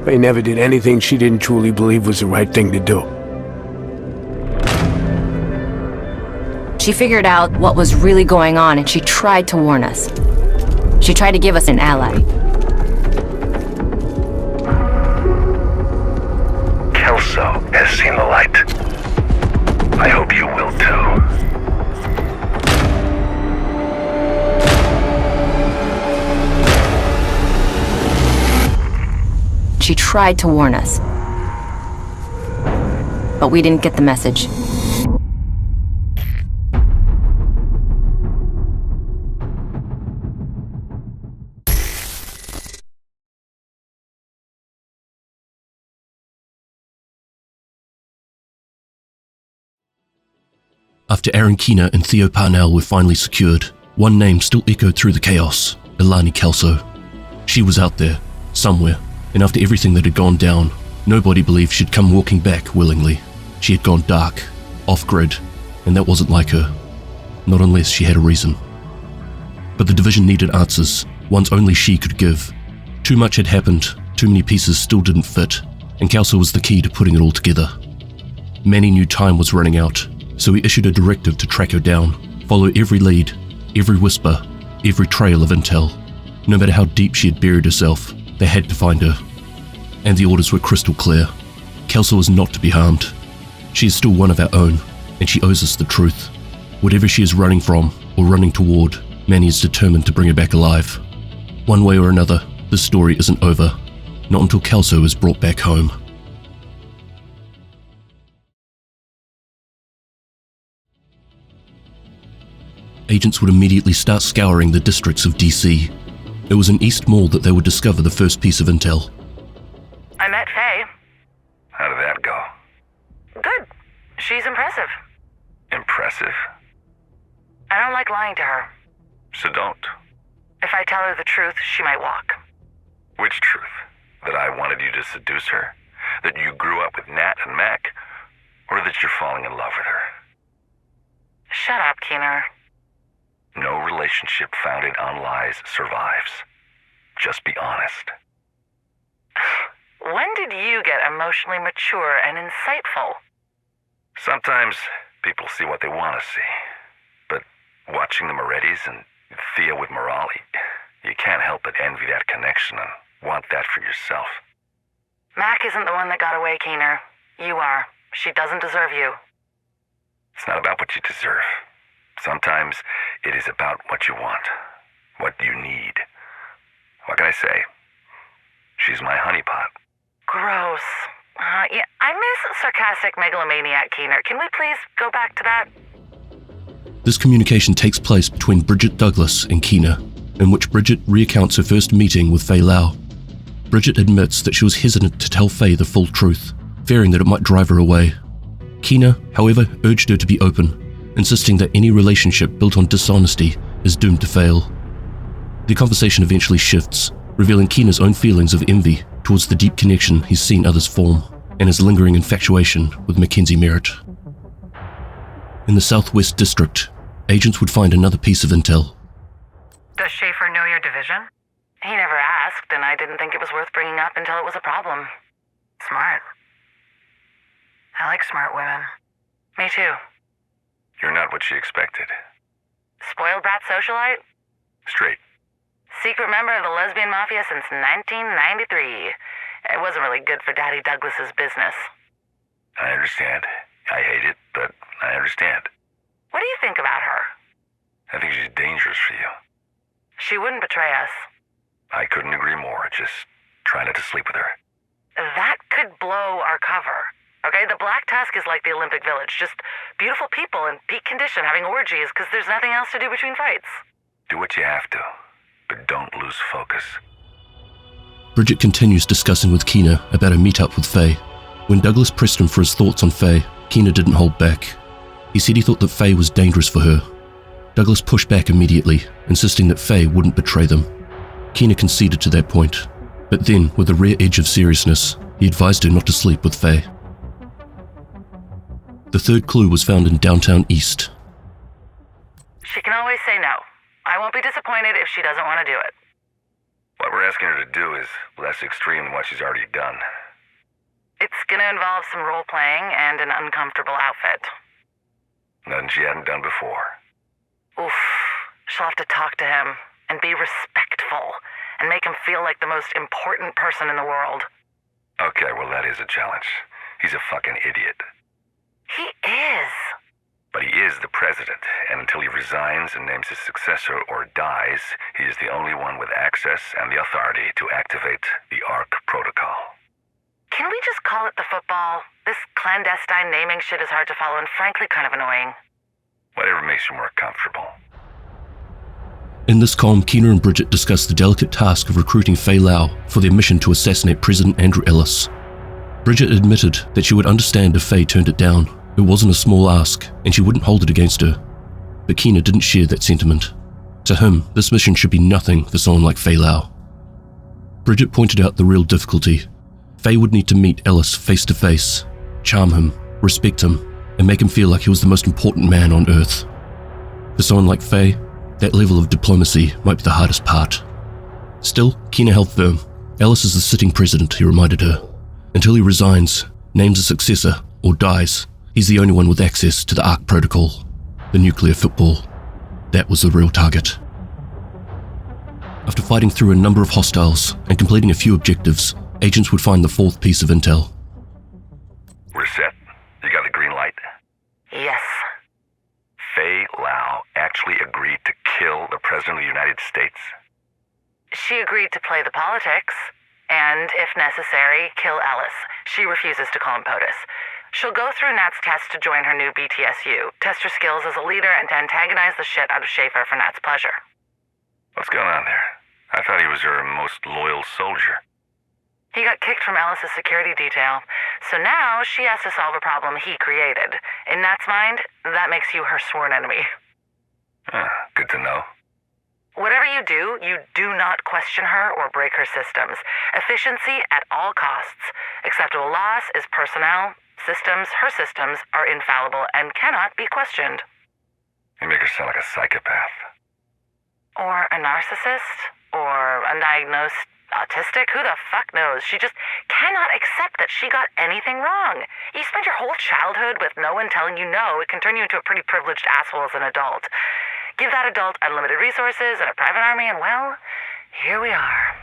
Faye never did anything she didn't truly believe was the right thing to do. She figured out what was really going on and she tried to warn us. She tried to give us an ally. Kelso has seen the light. I hope you will too. She tried to warn us. But we didn't get the message. After Aaron Keener and Theo Parnell were finally secured, one name still echoed through the chaos: Alani Kelso. She was out there, somewhere, and after everything that had gone down, nobody believed she'd come walking back willingly. She had gone dark, off-grid, and that wasn't like her. Not unless she had a reason. But the division needed answers, ones only she could give. Too much had happened, too many pieces still didn't fit, and Kelso was the key to putting it all together. Manny knew time was running out, so he issued a directive to track her down, follow every lead, every whisper, every trail of intel. No matter how deep she had buried herself, they had to find her. And the orders were crystal clear. Kelso was not to be harmed. She is still one of our own, and she owes us the truth. Whatever she is running from, or running toward, Manny is determined to bring her back alive. One way or another, this story isn't over. Not until Kelso is brought back home. Agents would immediately start scouring the districts of DC. It was in East Mall that they would discover the first piece of intel. I met Faye. How did that go? Good. She's impressive. Impressive? I don't like lying to her. So don't. If I tell her the truth, she might walk. Which truth? That I wanted you to seduce her? That you grew up with Nat and Mac? Or that you're falling in love with her? Shut up, Keener. No relationship founded on lies survives. Just be honest. When did you get emotionally mature and insightful? Sometimes people see what they want to see. But watching the Morettis and Theo with Morali, you can't help but envy that connection and want that for yourself. Mac isn't the one that got away, Keener. You are. She doesn't deserve you. It's not about what you deserve. Sometimes it is about what you want, what you need. What can I say? She's my honeypot. Gross. Yeah, I miss sarcastic megalomaniac, Keener. Can we please go back to that? This communication takes place between Bridget Douglas and Keener, in which Bridget recounts her first meeting with Faye Lau. Bridget admits that she was hesitant to tell Faye the full truth, fearing that it might drive her away. Keener, however, urged her to be open, insisting that any relationship built on dishonesty is doomed to fail. The conversation eventually shifts, revealing Keener's own feelings of envy towards the deep connection he's seen others form, and his lingering infatuation with Mackenzie Merritt. In the Southwest District, agents would find another piece of intel. Does Schaefer know your division? He never asked, and I didn't think it was worth bringing up until it was a problem. Smart. I like smart women. Me too. You're not what she expected. Spoiled brat socialite? Straight. Secret member of the lesbian mafia since 1993. It wasn't really good for Daddy Douglas's business. I understand. I hate it, but I understand. What do you think about her? I think she's dangerous for you. She wouldn't betray us. I couldn't agree more. Just try not to sleep with her. That could blow our cover. Okay, the Black Tusk is like the Olympic Village. Just beautiful people in peak condition having orgies because there's nothing else to do between fights. Do what you have to, but don't lose focus. Bridget continues discussing with Keener about her meet-up with Faye. When Douglas pressed him for his thoughts on Faye, Keener didn't hold back. He said he thought that Faye was dangerous for her. Douglas pushed back immediately, insisting that Faye wouldn't betray them. Keener conceded to that point, but then, with a rare edge of seriousness, he advised her not to sleep with Faye. The third clue was found in downtown East. She can always say no. I won't be disappointed if she doesn't want to do it. What we're asking her to do is less extreme than what she's already done. It's gonna involve some role-playing and an uncomfortable outfit. Nothing she hadn't done before. Oof. She'll have to talk to him and be respectful and make him feel like the most important person in the world. Okay, well that is a challenge. He's a fucking idiot. He is. But he is the president, and until he resigns and names his successor or dies, he is the only one with access and the authority to activate the ARC protocol. Can we just call it the football? This clandestine naming shit is hard to follow and frankly kind of annoying. Whatever makes you more comfortable. In this comm, Keener and Bridget discuss the delicate task of recruiting Fei Lau for their mission to assassinate President Andrew Ellis. Bridget admitted that she would understand if Fei turned it down. It wasn't a small ask, and she wouldn't hold it against her. But Keener didn't share that sentiment. To him, this mission should be nothing for someone like Fei Lau. Bridget pointed out the real difficulty. Fei would need to meet Ellis face to face, charm him, respect him, and make him feel like he was the most important man on Earth. For someone like Fei, that level of diplomacy might be the hardest part. Still, Keener held firm. Ellis is the sitting president, he reminded her. Until he resigns, names a successor, or dies, he's the only one with access to the ARC protocol, the nuclear football. That was the real target. After fighting through a number of hostiles and completing a few objectives, agents would find the fourth piece of intel. We're set. You got the green light? Yes. Fei Lau actually agreed to kill the President of the United States? She agreed to play the politics, and, if necessary, kill Ellis. She refuses to call him POTUS. She'll go through Nat's test to join her new BTSU, test her skills as a leader, and to antagonize the shit out of Schaefer for Nat's pleasure. What's going on there? I thought he was her most loyal soldier. He got kicked from Ellis's security detail, so now she has to solve a problem he created. In Nat's mind, that makes you her sworn enemy. Good to know. Whatever you do not question her or break her systems. Efficiency at all costs. Acceptable loss is personnel. Her systems are infallible and cannot be questioned. You make her sound like a psychopath. Or a narcissist? Or undiagnosed autistic? Who the fuck knows? She just cannot accept that she got anything wrong. You spent your whole childhood with no one telling you no. It can turn you into a pretty privileged asshole as an adult. Give that adult unlimited resources and a private army, and well, here we are.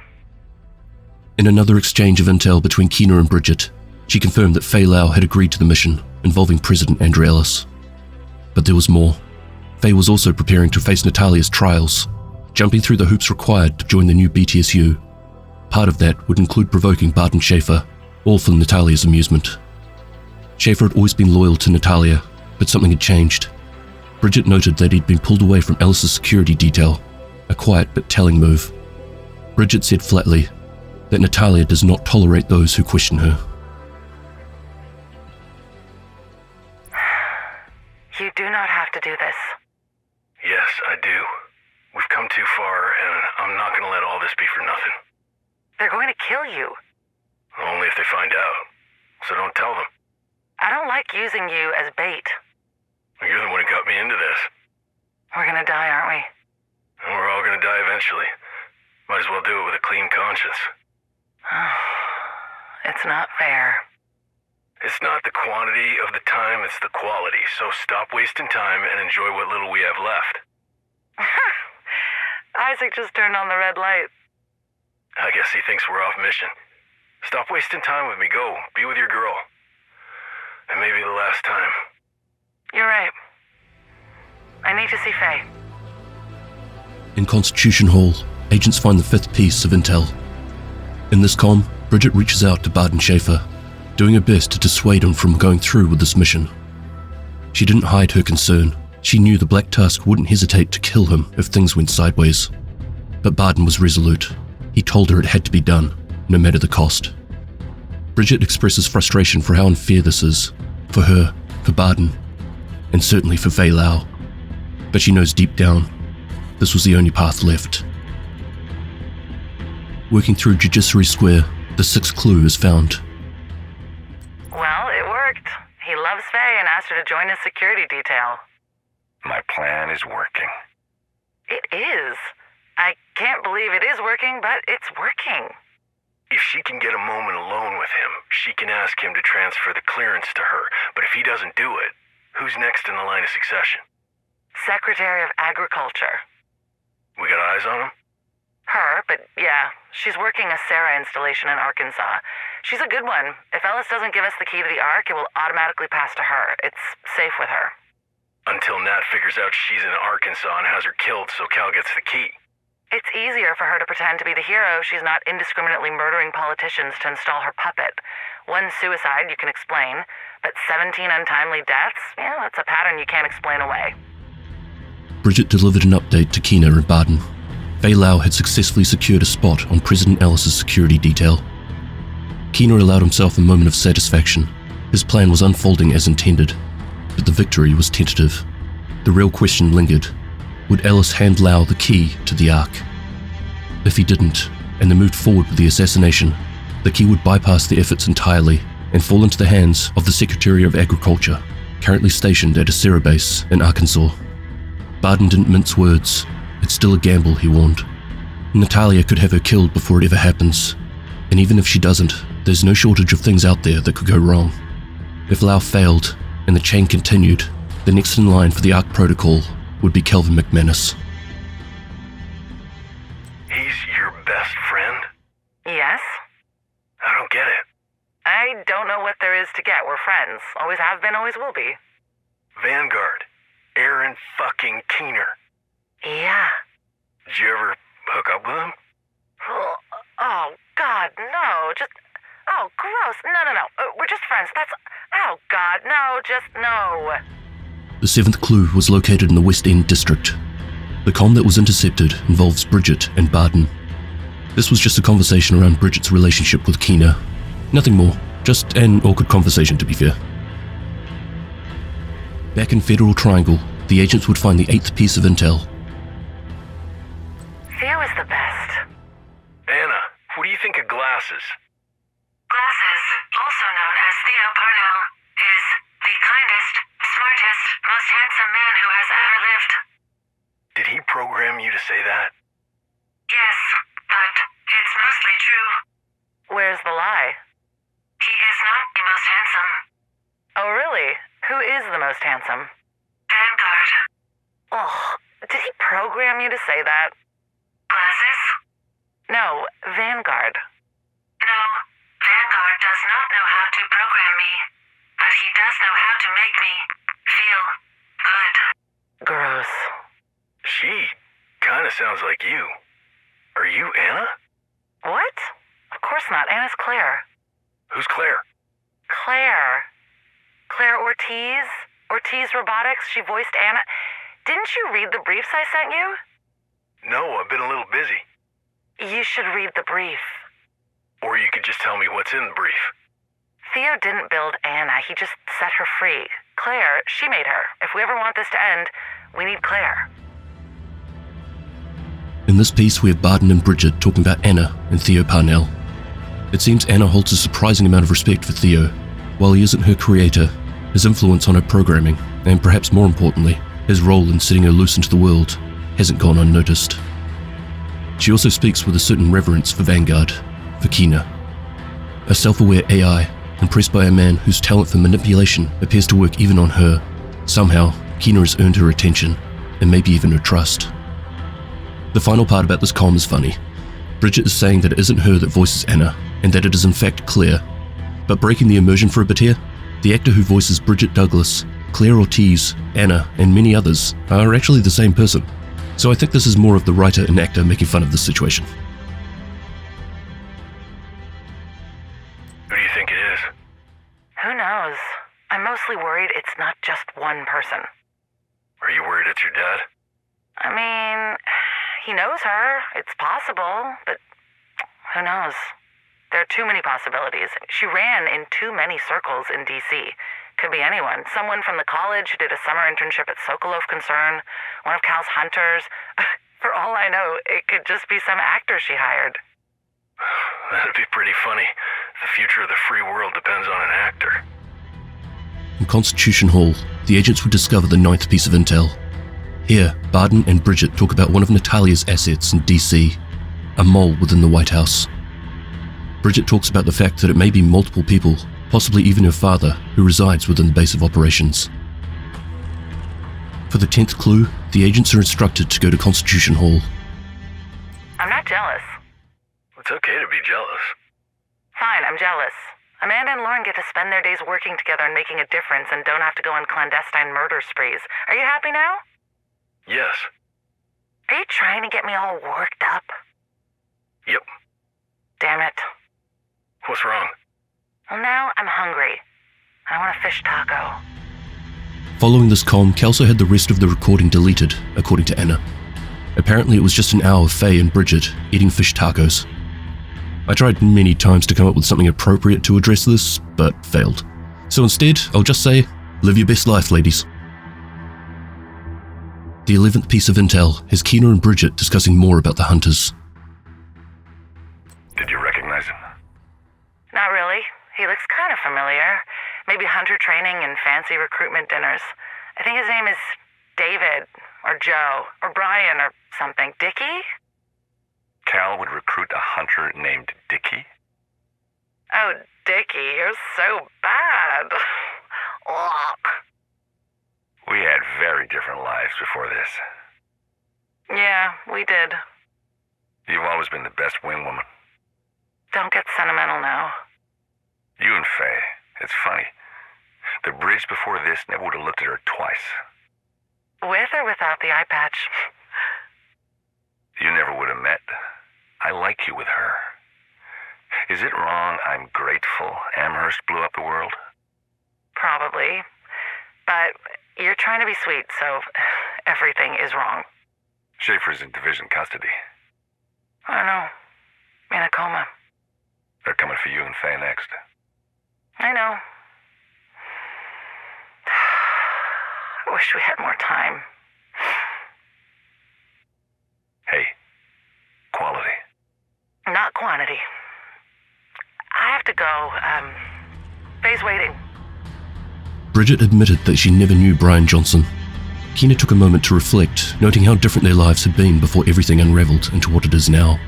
In another exchange of intel between Keener and Bridget, she confirmed that Fei Lau had agreed to the mission involving President Andrew Ellis. But there was more. Fei was also preparing to face Natalia's trials, jumping through the hoops required to join the new BTSU. Part of that would include provoking Barton Schaefer, all for Natalia's amusement. Schaefer had always been loyal to Natalia, but something had changed. Bridget noted that he'd been pulled away from Ellis's security detail, a quiet but telling move. Bridget said flatly that Natalia does not tolerate those who question her. You do not have to do this. Yes, I do. We've come too far, and I'm not going to let all this be for nothing. They're going to kill you. Only if they find out. So don't tell them. I don't like using you as bait. You're the one who got me into this. We're gonna die, aren't we? And we're all going to die eventually. Might as well do it with a clean conscience. It's not fair. It's not the quantity of the time, it's the quality. So stop wasting time and enjoy what little we have left. Isaac just turned on the red light. I guess he thinks we're off mission. Stop wasting time with me. Go. Be with your girl. And maybe the last time. You're right. I need to see Faye. In Constitution Hall, agents find the fifth piece of intel. In this comm, Bridget reaches out to Barton Schaefer, doing her best to dissuade him from going through with this mission. She didn't hide her concern. She knew the Black Tusk wouldn't hesitate to kill him if things went sideways. But Barton was resolute. He told her it had to be done, no matter the cost. Bridget expresses frustration for how unfair this is, for her, for Barton, and certainly for Fei Lau. But she knows deep down, this was the only path left. Working through Judiciary Square, the sixth clue is found. Well, it worked. He loves Faye and asked her to join his security detail. My plan is working. It is. I can't believe it is working, but it's working. If she can get a moment alone with him, she can ask him to transfer the clearance to her. But if he doesn't do it, who's next in the line of succession? Secretary of Agriculture. We got eyes on him? Her, but yeah, she's working a Sarah installation in Arkansas. She's a good one. If Ellis doesn't give us the key to the Ark, it will automatically pass to her. It's safe with her. Until Nat figures out she's in Arkansas and has her killed so Cal gets the key. It's easier for her to pretend to be the hero if she's not indiscriminately murdering politicians to install her puppet. One suicide you can explain, but 17 untimely deaths? Yeah, that's a pattern you can't explain away. Bridget delivered an update to Keener and Barden. Fei Lau had successfully secured a spot on President Ellis's security detail. Keener allowed himself a moment of satisfaction. His plan was unfolding as intended, but the victory was tentative. The real question lingered. Would Ellis hand Lau the key to the Ark? If he didn't, and they moved forward with the assassination, the key would bypass the efforts entirely and fall into the hands of the Secretary of Agriculture, currently stationed at a Sarah base in Arkansas. Barden didn't mince words. It's still a gamble, he warned. Natalia could have her killed before it ever happens, and even if she doesn't, there's no shortage of things out there that could go wrong. If Lau failed, and the chain continued, the next in line for the Ark Protocol would be Kelvin McManus. He's your best friend? Yes? I don't get it. I don't know what there is to get. We're friends. Always have been, always will be. Vanguard. Aaron fucking Keener. Yeah. Did you ever hook up with him? Oh, God, no. Just... Oh, gross. No. We're just friends. That's... Oh, God, no. Just no. The seventh clue was located in the West End district. The comm that was intercepted involves Bridget and Barden. This was just a conversation around Bridget's relationship with Keener. Nothing more, just an awkward conversation to be fair. Back in Federal Triangle, the agents would find the eighth piece of intel. Theo is the best. Anna, what do you think of glasses? Glasses, also known as Theo Parnell, is the kindest, smartest, most handsome man who has ever lived. Did he program you to say that? Yes, but it's mostly true. Where's the lie? He is not the most handsome. Oh, really? Who is the most handsome? Vanguard. Ugh, did he program you to say that? Glasses? No, Vanguard. No, Vanguard does not know how to program me, but he does know how to make me feel good. Gross. She kinda sounds like you. Are you Anna? What? Of course not. Anna's Claire. Who's Claire? Claire Ortiz? Ortiz Robotics. She voiced Anna. Didn't you read the briefs I sent you? No, I've been a little busy. You should read the brief. Or you could just tell me what's in the brief. Theo didn't build Anna. He just set her free. Claire, she made her. If we ever want this to end, we need Claire. In this piece, we have Barden and Bridget talking about Anna and Theo Parnell. It seems Anna holds a surprising amount of respect for Theo. While he isn't her creator, his influence on her programming, and perhaps more importantly, his role in setting her loose into the world, hasn't gone unnoticed. She also speaks with a certain reverence for Vanguard, for Keener. A self-aware AI, impressed by a man whose talent for manipulation appears to work even on her. Somehow, Keener has earned her attention, and maybe even her trust. The final part about this comm is funny. Bridget is saying that it isn't her that voices Anna, and that it is in fact Claire. But breaking the immersion for a bit here, the actor who voices Bridget Douglas, Claire Ortiz, Anna, and many others are actually the same person. So I think this is more of the writer and actor making fun of this situation. Who do you think it is? Who knows? I'm mostly worried it's not just one person. Are you worried it's your dad? I mean, he knows her. It's possible, but who knows? There are too many possibilities. She ran in too many circles in D.C. Could be anyone. Someone from the college who did a summer internship at Sokolov Concern, one of Cal's hunters. For all I know, it could just be some actor she hired. That'd be pretty funny. The future of the free world depends on an actor. In Constitution Hall, the agents would discover the ninth piece of intel. Here, Barden and Bridget talk about one of Natalia's assets in DC, a mole within the White House. Bridget talks about the fact that it may be multiple people, possibly even her father, who resides within the base of operations. For the 10th clue, the agents are instructed to go to Constitution Hall. I'm not jealous. It's okay to be jealous. Fine, I'm jealous. Amanda and Lauren get to spend their days working together and making a difference and don't have to go on clandestine murder sprees. Are you happy now? Yes. Are you trying to get me all worked up? Yep. Damn it. What's wrong? Well, now I'm hungry. I want a fish taco. Following this comm, Kelso had the rest of the recording deleted, according to Anna. Apparently it was just an hour of Faye and Bridget eating fish tacos. I tried many times to come up with something appropriate to address this, but failed. So instead, I'll just say, live your best life, ladies. The 11th piece of intel has Keena and Bridget discussing more about the hunters. Did you recognize him? Not really. He looks kind of familiar. Maybe hunter training and fancy recruitment dinners. I think his name is David, or Joe, or Brian, or something. Dickie? Cal would recruit a hunter named Dickie? Oh, Dickie, you're so bad. Ugh. We had very different lives before this. Yeah, we did. You've always been the best wingwoman. Don't get sentimental now. You and Faye. It's funny. The bridge before this never would have looked at her twice. With or without the eye patch? You never would have met. I like you with her. Is it wrong I'm grateful Amherst blew up the world? Probably. But you're trying to be sweet, so everything is wrong. Schaefer's in division custody. I don't know. In a coma. They're coming for you and Faye next. I know. I wish we had more time. Hey, quality. Not quantity. I have to go. Faye's waiting. Bridget admitted that she never knew Brian Johnson. Keena took a moment to reflect, noting how different their lives had been before everything unraveled into what it is now.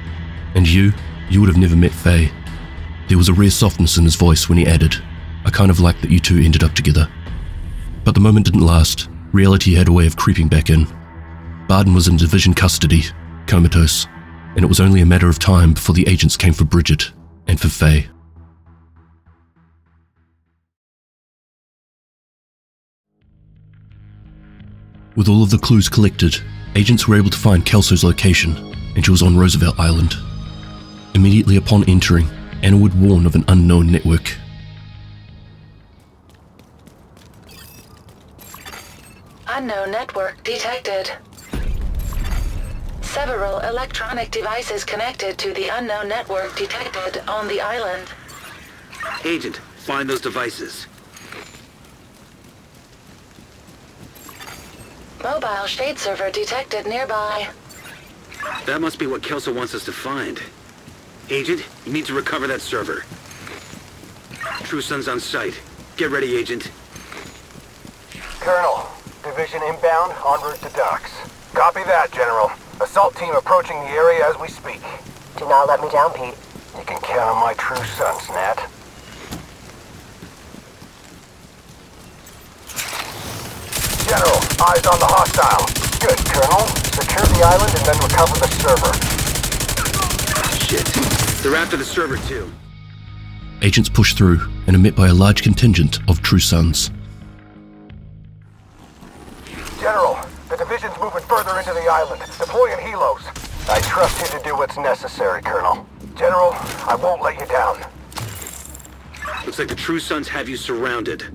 And you would have never met Faye. There was a rare softness in his voice when he added, I kind of like that you two ended up together. But the moment didn't last. Reality had a way of creeping back in. Barden was in division custody, comatose, and it was only a matter of time before the agents came for Bridget and for Faye. With all of the clues collected, agents were able to find Kelso's location, and she was on Roosevelt Island. Immediately upon entering, Anna would warn of an unknown network. Unknown network detected. Several electronic devices connected to the unknown network detected on the island. Agent, find those devices. Mobile shade server detected nearby. That must be what Kelso wants us to find. Agent, you need to recover that server. True Sun's on site. Get ready, Agent. Colonel, division inbound, en route to docks. Copy that, General. Assault team approaching the area as we speak. Do not let me down, Pete. You can count on my true sons, Nat. General, eyes on the hostile. Good, Colonel. Secure the island and then recover the server. Shit. They're after the server, too. Agents pushed through and are met by a large contingent of True Sons. General, the division's moving further into the island, deploying helos. I trust you to do what's necessary, Colonel. General, I won't let you down. Looks like the True Sons have you surrounded.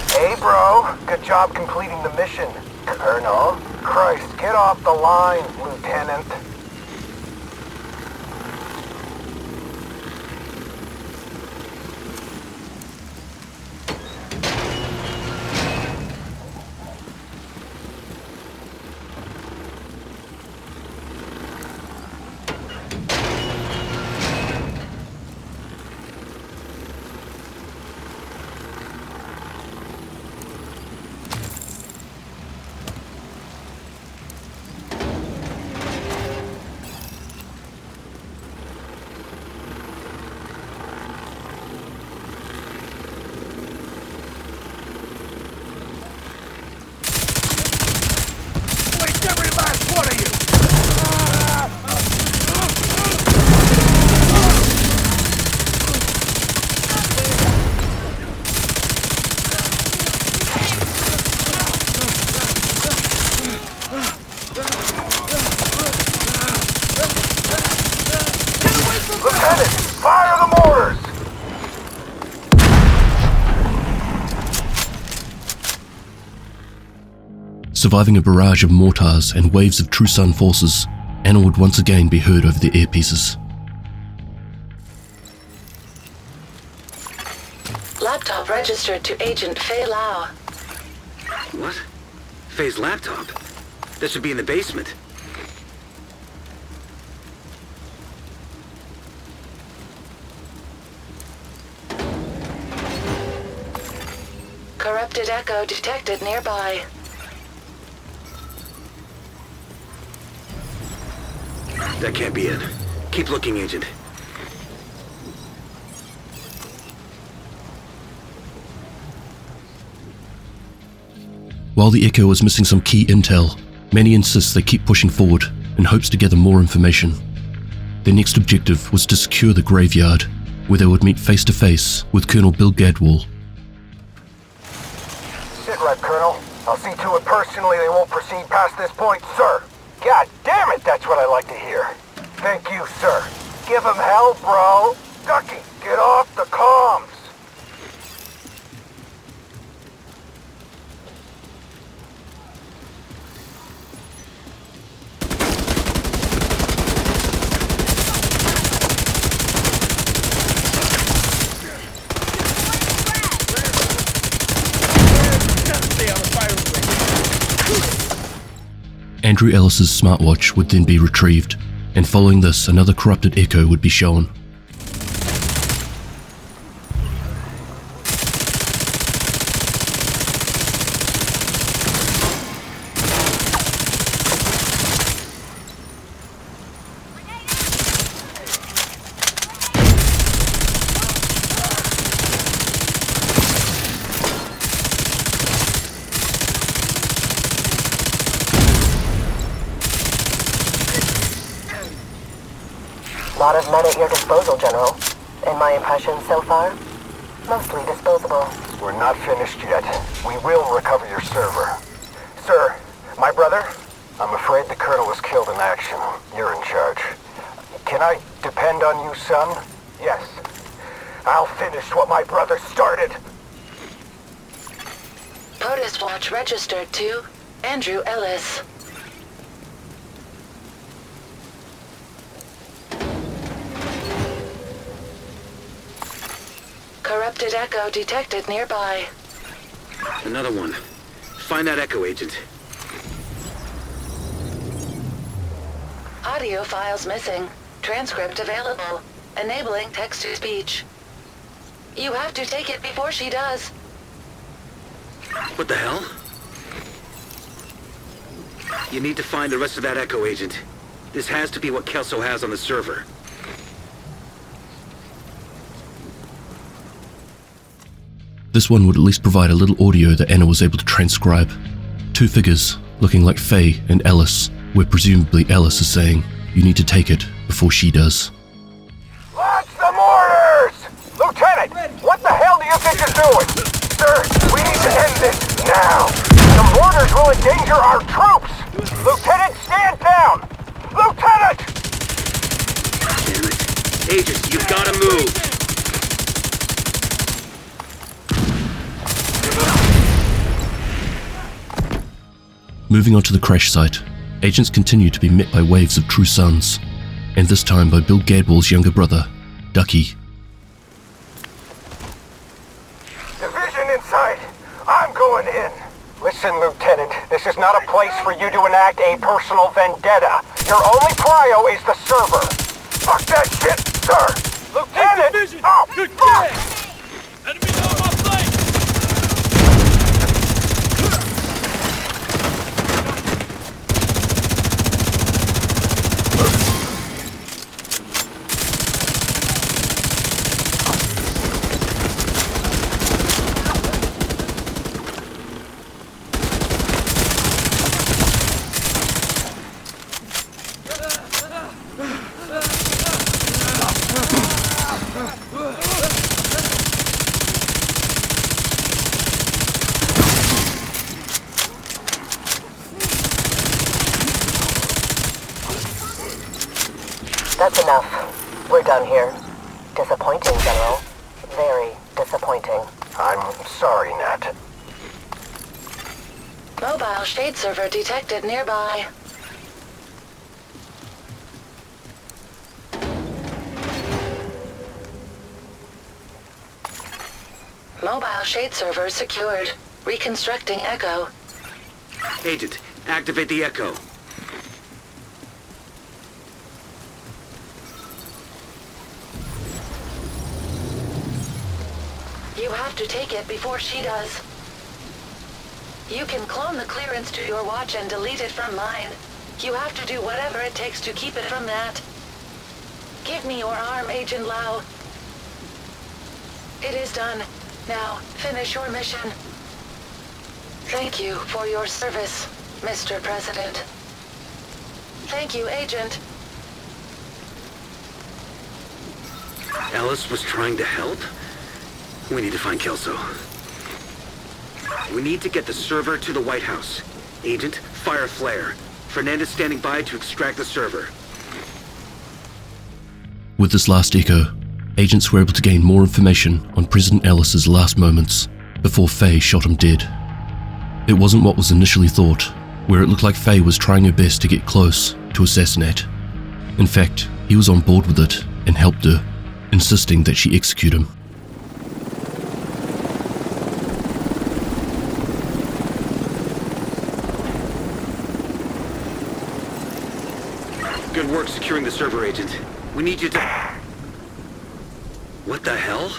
Hey, bro. Good job completing the mission. Colonel. Christ, get off the line, Lieutenant. Surviving a barrage of mortars and waves of True Sun forces, Anna would once again be heard over the earpieces. Laptop registered to Agent Fei Lau. What? Faye's laptop? That should be in the basement. Corrupted echo detected nearby. That can't be it. Keep looking, Agent. While the Echo is missing some key intel, Manny insists they keep pushing forward in hopes to gather more information. Their next objective was to secure the graveyard, where they would meet face to face with Colonel Bill Gadwall. Sit right, Colonel. I'll see to it personally they won't proceed past this point, sir. God damn it, that's what I like to hear. Thank you, sir. Give him hell, bro. Ducky, get off the comms. Andrew Ellis's smartwatch would then be retrieved, and following this, another corrupted Echo would be shown. Lot of men at your disposal, General. And my impression so far? Mostly disposable. We're not finished yet. We will recover your server. Sir, my brother? I'm afraid the Colonel was killed in action. You're in charge. Can I depend on you, son? Yes. I'll finish what my brother started. POTUS watch registered to Andrew Ellis. Corrupted echo detected nearby. Another one. Find that Echo, Agent. Audio files missing. Transcript available. Enabling text-to-speech. You have to take it before she does. What the hell? You need to find the rest of that Echo, Agent. This has to be what Kelso has on the server. This one would at least provide a little audio that Anna was able to transcribe. Two figures, looking like Faye and Ellis, where presumably Ellis is saying, "You need to take it before she does." Launch the mortars! Lieutenant, what the hell do you think you're doing? Sir, we need to end this now. The mortars will endanger our troops. Lieutenant, stand down! Lieutenant! Damn it. Agent, you've got to move. Moving on to the crash site, agents continue to be met by waves of True Sons, and this time by Bill Gadwall's younger brother, Ducky. Division inside. I'm going in. Listen, Lieutenant, this is not a place for you to enact a personal vendetta. Your only prio is the server. Fuck that shit, sir! Lieutenant! Oh, fuck! Enemy on my flank! That's enough. We're done here. Disappointing, General. Very disappointing. I'm sorry, Nat. Mobile shade server detected nearby. Mobile shade server secured. Reconstructing Echo. Agent, activate the Echo. You have to take it before she does. You can clone the clearance to your watch and delete it from mine. You have to do whatever it takes to keep it from that. Give me your arm, Agent Lau. It is done. Now, finish your mission. Thank you for your service, Mr. President. Thank you, Agent. Alice was trying to help? We need to find Kelso. We need to get the server to the White House. Agent, fire a flare. Fernandez standing by to extract the server. With this last echo, agents were able to gain more information on President Ellis's last moments before Faye shot him dead. It wasn't what was initially thought, where it looked like Faye was trying her best to get close to assassinate. In fact, he was on board with it and helped her, insisting that she execute him. Good work securing the server, Agent. We need you to... What the hell?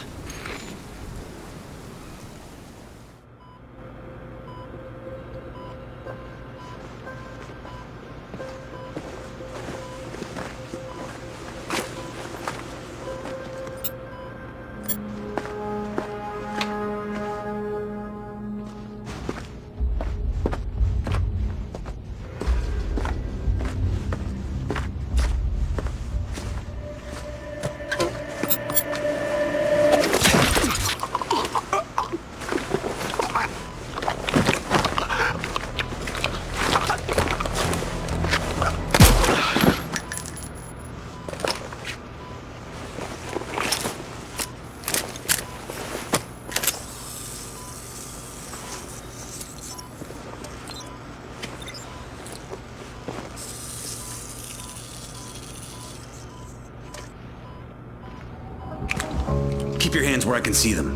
Keep your hands where I can see them.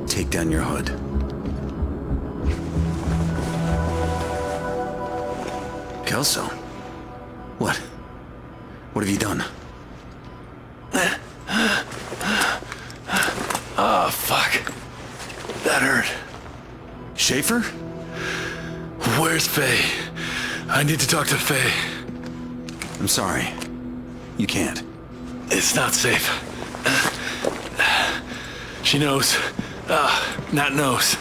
Take down your hood. Kelso? What? What have you done? Oh, fuck. That hurt. Schaefer? Where's Faye? I need to talk to Faye. I'm sorry. You can't. It's not safe. She knows. Not knows.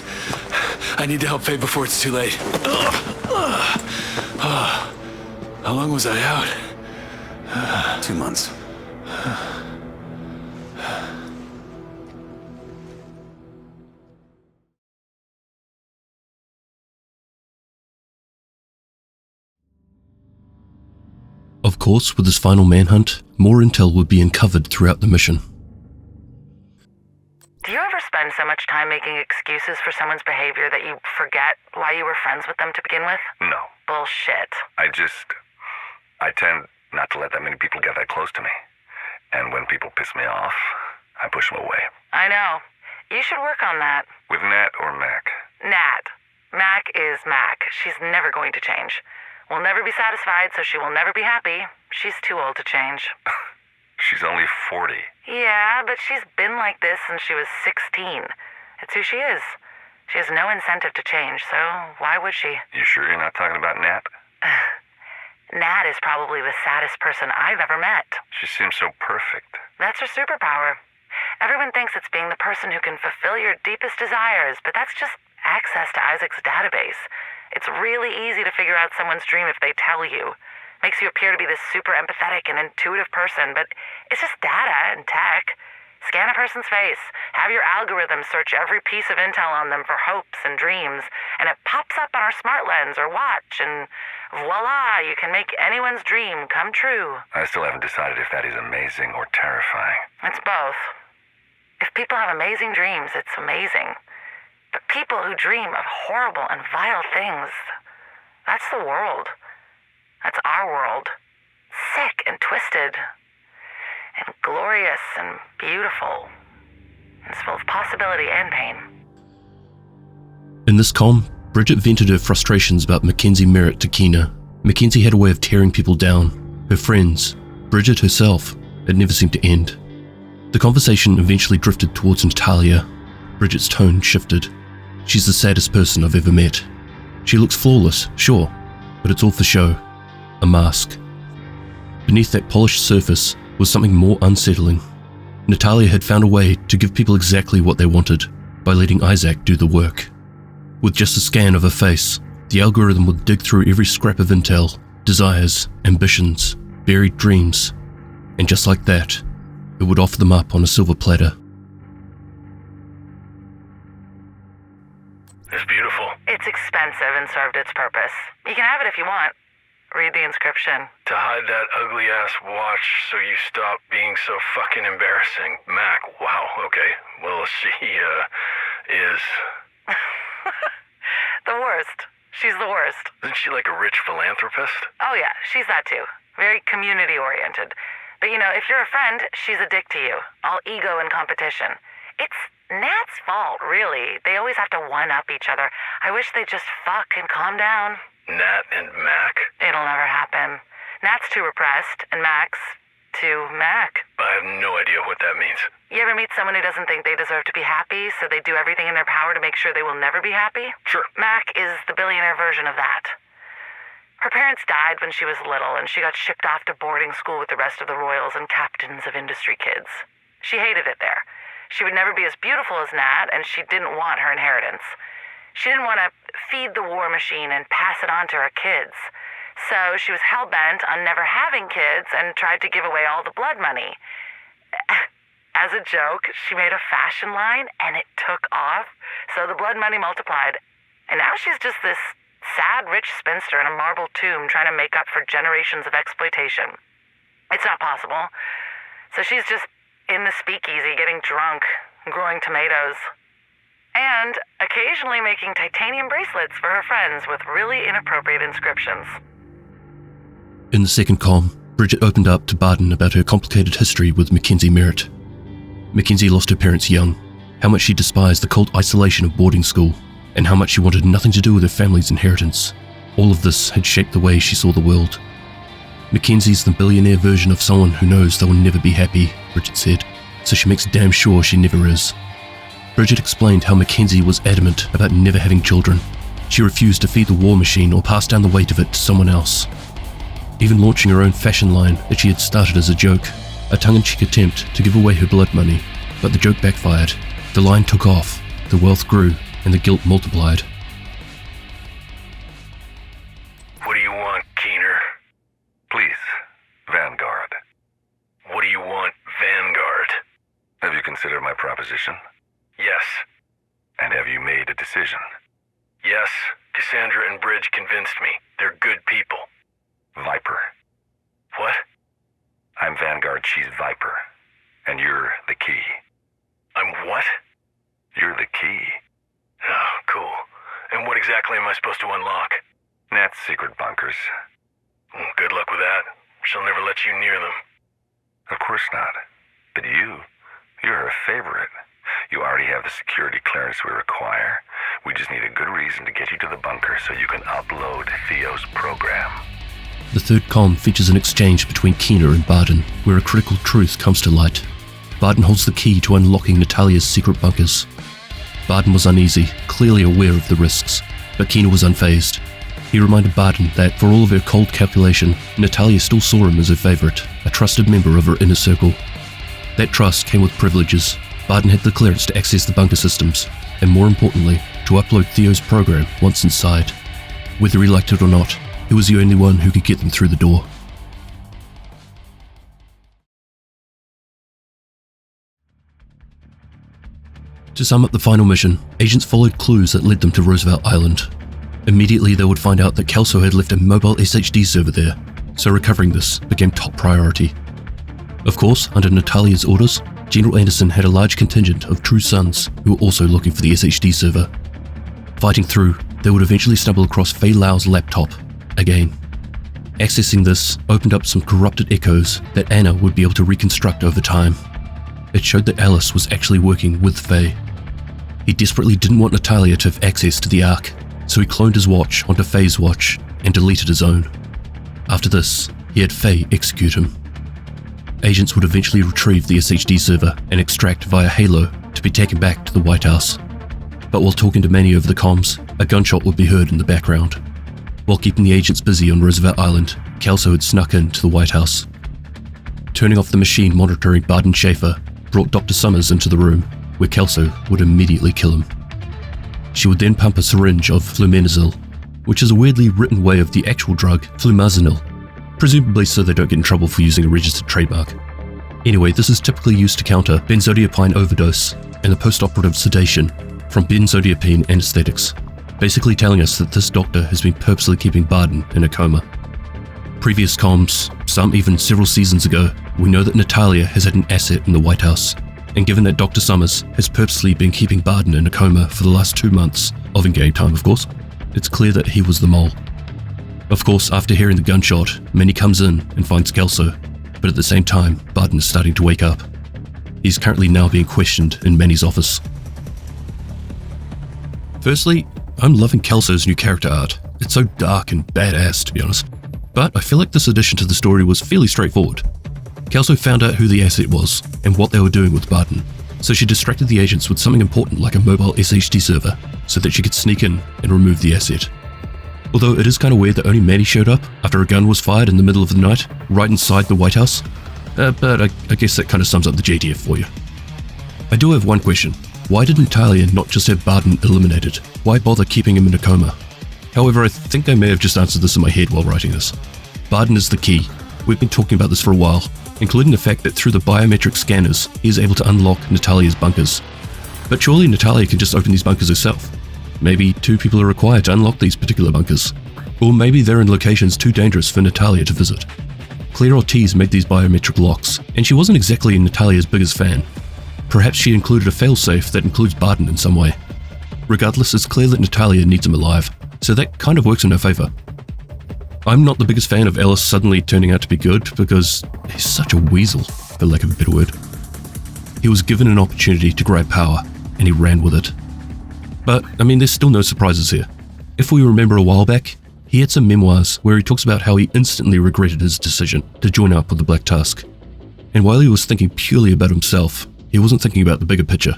I need to help Faye before it's too late. How long was I out? 2 months. Of course, with this final manhunt, more intel would be uncovered throughout the mission. Do you ever spend so much time making excuses for someone's behavior that you forget why you were friends with them to begin with? No. Bullshit. I tend not to let that many people get that close to me. And when people piss me off, I push them away. I know. You should work on that. With Nat or Mac? Nat. Mac is Mac. She's never going to change. Will never be satisfied, so she will never be happy. She's too old to change. She's only 40. Yeah, but she's been like this since she was 16. It's who she is. She has no incentive to change, so why would she? You sure you're not talking about Nat? Nat is probably the saddest person I've ever met. She seems so perfect. That's her superpower. Everyone thinks it's being the person who can fulfill your deepest desires, but that's just access to Isaac's database. It's really easy to figure out someone's dream if they tell you. Makes you appear to be this super empathetic and intuitive person, but it's just data and tech. Scan a person's face, have your algorithm search every piece of intel on them for hopes and dreams, and it pops up on our smart lens or watch, and voila, you can make anyone's dream come true. I still haven't decided if that is amazing or terrifying. It's both. If people have amazing dreams, it's amazing. But people who dream of horrible and vile things, that's the world. That's our world. Sick and twisted, and glorious and beautiful. It's full of possibility and pain. In this comm, Bridget vented her frustrations about Mackenzie Merritt to Keena. Mackenzie had a way of tearing people down. Her friends, Bridget herself, it never seemed to end. The conversation eventually drifted towards Natalia. Bridget's tone shifted. She's the saddest person I've ever met. She looks flawless, sure, but it's all for show. A mask. Beneath that polished surface was something more unsettling. Natalia had found a way to give people exactly what they wanted by letting Isaac do the work. With just a scan of her face, the algorithm would dig through every scrap of intel, desires, ambitions, buried dreams, and just like that, it would offer them up on a silver platter. It's beautiful. It's expensive and served its purpose. You can have it if you want. Read the inscription. To hide that ugly-ass watch so you stop being so fucking embarrassing. Mac, wow, okay. Well, she, is... The worst. She's the worst. Isn't she like a rich philanthropist? Oh yeah, she's that too. Very community-oriented. But you know, if you're a friend, she's a dick to you. All ego and competition. It's Nat's fault, really. They always have to one-up each other. I wish they'd just fuck and calm down. Nat and Mac? It'll never happen. Nat's too repressed, and Mac's too Mac. I have no idea what that means. You ever meet someone who doesn't think they deserve to be happy, so they do everything in their power to make sure they will never be happy? Sure. Mac is the billionaire version of that. Her parents died when she was little, and she got shipped off to boarding school with the rest of the royals and captains of industry kids. She hated it there. She would never be as beautiful as Nat, and she didn't want her inheritance. She didn't want to feed the war machine and pass it on to her kids. So she was hell-bent on never having kids and tried to give away all the blood money. As a joke, she made a fashion line, and it took off. So the blood money multiplied. And now she's just this sad, rich spinster in a marble tomb trying to make up for generations of exploitation. It's not possible. So she's just in the speakeasy getting drunk, growing tomatoes, and occasionally making titanium bracelets for her friends with really inappropriate inscriptions. In the second comm, Bridget opened up to Barden about her complicated history with Mackenzie Merritt. Mackenzie lost her parents young, how much she despised the cold isolation of boarding school, and how much she wanted nothing to do with her family's inheritance. All of this had shaped the way she saw the world. Mackenzie's the billionaire version of someone who knows they will never be happy, Bridget said, so she makes damn sure she never is. Bridget explained how Mackenzie was adamant about never having children. She refused to feed the war machine or pass down the weight of it to someone else. Even launching her own fashion line that she had started as a joke, a tongue-in-cheek attempt to give away her blood money, but the joke backfired. The line took off, the wealth grew, and the guilt multiplied. What do you want, Keener? Please, Vanguard. What do you want, Vanguard? Have you considered my proposition? Yes. And have you made a decision? Yes. Cassandra and Bridge convinced me. They're good people. Viper. What? I'm Vanguard, she's Viper. And you're the key. I'm what? You're the key. Oh, cool. And what exactly am I supposed to unlock? Nat's secret bunkers. Good luck with that. She'll never let you near them. Of course not. But you're her favorite. You already have the security clearance we require. We just need a good reason to get you to the bunker so you can upload Theo's program. The third comm features an exchange between Keener and Barden, where a critical truth comes to light. Barden holds the key to unlocking Natalia's secret bunkers. Barden was uneasy, clearly aware of the risks, but Keener was unfazed. He reminded Barden that, for all of her cold calculation, Natalia still saw him as her favorite, a trusted member of her inner circle. That trust came with privileges. Barden had the clearance to access the bunker systems, and more importantly, to upload Theo's program once inside. Whether he liked it or not, he was the only one who could get them through the door. To sum up the final mission, agents followed clues that led them to Roosevelt Island. Immediately they would find out that Kelso had left a mobile SHD server there, so recovering this became top priority. Of course, under Natalia's orders, General Anderson had a large contingent of true sons who were also looking for the SHD server. Fighting through, they would eventually stumble across Fei Lau's laptop again. Accessing this opened up some corrupted echoes that Anna would be able to reconstruct over time. It showed that Alice was actually working with Fei. He desperately didn't want Natalia to have access to the Ark, so he cloned his watch onto Fei's watch and deleted his own. After this, he had Fei execute him. Agents would eventually retrieve the SHD server and extract via Halo to be taken back to the White House. But while talking to Manny over the comms, a gunshot would be heard in the background. While keeping the agents busy on Roosevelt Island, Kelso had snuck into the White House. Turning off the machine monitoring Barden Schaefer brought Dr. Summers into the room, where Kelso would immediately kill him. She would then pump a syringe of flumenazole, which is a weirdly written way of the actual drug flumazenil, presumably so they don't get in trouble for using a registered trademark. Anyway, this is typically used to counter benzodiazepine overdose and the post-operative sedation from benzodiazepine anesthetics, basically telling us that this doctor has been purposely keeping Barden in a coma. Previous comms, some even several seasons ago, we know that Natalia has had an asset in the White House, and given that Dr. Summers has purposely been keeping Barden in a coma for the last 2 months, of in-game time of course, it's clear that he was the mole. Of course, after hearing the gunshot, Manny comes in and finds Kelso, but at the same time, Barden is starting to wake up. He's currently now being questioned in Manny's office. Firstly, I'm loving Kelso's new character art. It's so dark and badass, to be honest. But I feel like this addition to the story was fairly straightforward. Kelso found out who the asset was and what they were doing with Barden, so she distracted the agents with something important like a mobile SHD server so that she could sneak in and remove the asset. Although it is kind of weird that only Manny showed up after a gun was fired in the middle of the night, right inside the White House, but I guess that kind of sums up the JTF for you. I do have one question. Why did Natalia not just have Barden eliminated? Why bother keeping him in a coma? However, I think I may have just answered this in my head while writing this. Barden is the key. We've been talking about this for a while, including the fact that through the biometric scanners, he is able to unlock Natalia's bunkers. But surely Natalia can just open these bunkers herself. Maybe 2 people are required to unlock these particular bunkers. Or maybe they're in locations too dangerous for Natalia to visit. Claire Ortiz made these biometric locks, and she wasn't exactly Natalia's biggest fan. Perhaps she included a failsafe that includes Barden in some way. Regardless, it's clear that Natalia needs him alive, so that kind of works in her favor. I'm not the biggest fan of Ellis suddenly turning out to be good because he's such a weasel, for lack of a better word. He was given an opportunity to grab power, and he ran with it. But, I mean, there's still no surprises here. If we remember a while back, he had some memoirs where he talks about how he instantly regretted his decision to join up with the Black Tusk. And while he was thinking purely about himself, he wasn't thinking about the bigger picture.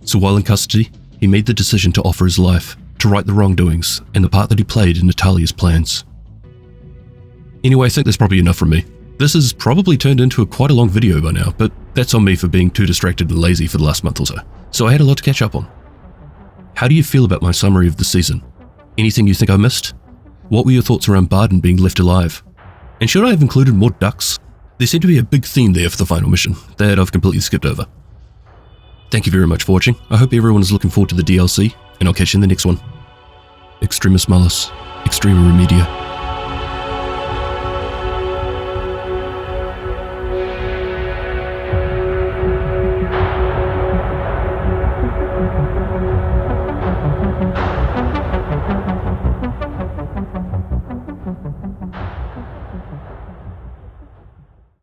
So while in custody, he made the decision to offer his life to right the wrongdoings and the part that he played in Natalia's plans. Anyway, I think that's probably enough from me. This has probably turned into quite a long video by now, but that's on me for being too distracted and lazy for the last month or so. So I had a lot to catch up on. How do you feel about my summary of the season? Anything you think I missed? What were your thoughts around Barden being left alive? And should I have included more ducks? There seemed to be a big theme there for the final mission that I've completely skipped over. Thank you very much for watching. I hope everyone is looking forward to the DLC, and I'll catch you in the next one. Extremis Malus, Extrema Remedia.